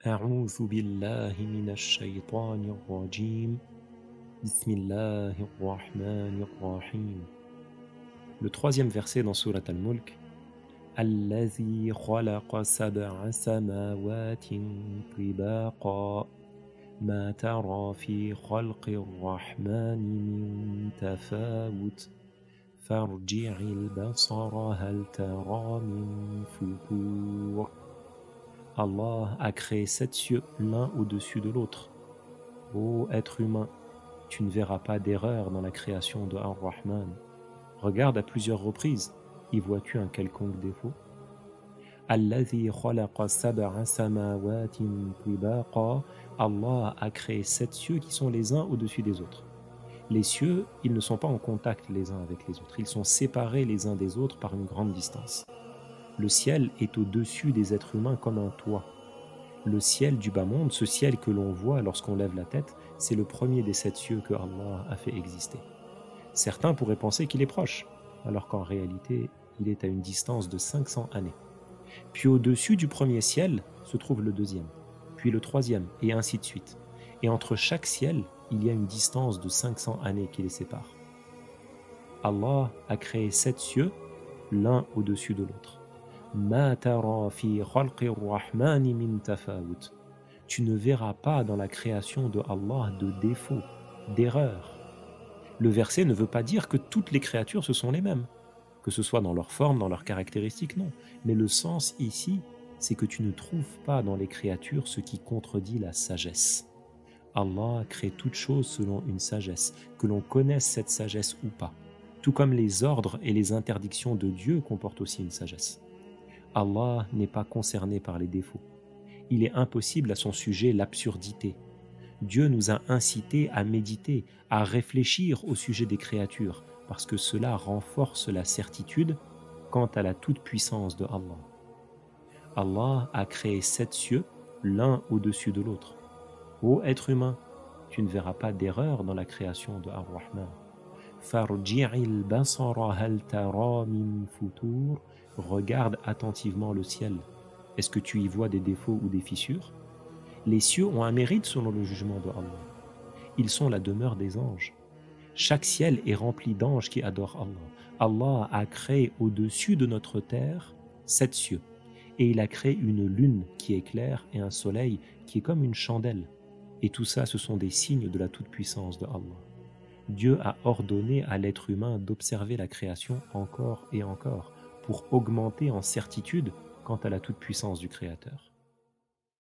أعوذ بالله من الشيطان الرجيم بسم الله الرحمن الرحيم. Le troisième verset dans Surat Al-Mulk. الذي خلق سبع سماوات طباقا ما ترى في خلق الرحمن من تفاوت فارجع البصر هل ترى من فطور. Allah a créé 7 cieux l'un au-dessus de l'autre. Ô être humain, tu ne verras pas d'erreur dans la création de Ar-Rahman. Regarde à plusieurs reprises, y vois-tu un quelconque défaut? Alladhi khalaqa sab'a samawatin tibaqa. Allah a créé 7 cieux qui sont les uns au-dessus des autres. Les cieux, ils ne sont pas en contact les uns avec les autres, ils sont séparés les uns des autres par une grande distance. Le ciel est au-dessus des êtres humains comme un toit. Le ciel du bas-monde, ce ciel que l'on voit lorsqu'on lève la tête, c'est le premier des 7 cieux que Allah a fait exister. Certains pourraient penser qu'il est proche, alors qu'en réalité, il est à une distance de 500 années. Puis au-dessus du premier ciel se trouve le deuxième, puis le troisième, et ainsi de suite. Et entre chaque ciel, il y a une distance de 500 années qui les sépare. Allah a créé 7 cieux, l'un au-dessus de l'autre. Ma tara fi khalqi ar-Rahmani min tafawut. Tu ne verras pas dans la création de Allah de défauts, d'erreurs. Le verset ne veut pas dire que toutes les créatures ce sont les mêmes, que ce soit dans leur forme, dans leurs caractéristiques, non. Mais le sens ici, c'est que tu ne trouves pas dans les créatures ce qui contredit la sagesse. Allah crée toute chose selon une sagesse, que l'on connaisse cette sagesse ou pas, tout comme les ordres et les interdictions de Dieu comportent aussi une sagesse. Allah n'est pas concerné par les défauts. Il est impossible à son sujet l'absurdité. Dieu nous a incités à méditer, à réfléchir au sujet des créatures, parce que cela renforce la certitude quant à la toute-puissance de Allah. Allah a créé 7 cieux, l'un au-dessus de l'autre. Ô être humain, tu ne verras pas d'erreur dans la création de Ar-Rahman. Farji'il basara hal tara min futur. Regarde attentivement le ciel. Est-ce que tu y vois des défauts ou des fissures? Les cieux ont un mérite selon le jugement de Allah. Ils sont la demeure des anges. Chaque ciel est rempli d'anges qui adorent Allah. Allah a créé au-dessus de notre terre 7 cieux. Et il a créé une lune qui éclaire et un soleil qui est comme une chandelle. Et tout ça, ce sont des signes de la toute-puissance de Allah. Dieu a ordonné à l'être humain d'observer la création encore et encore pour augmenter en certitude quant à la toute-puissance du Créateur.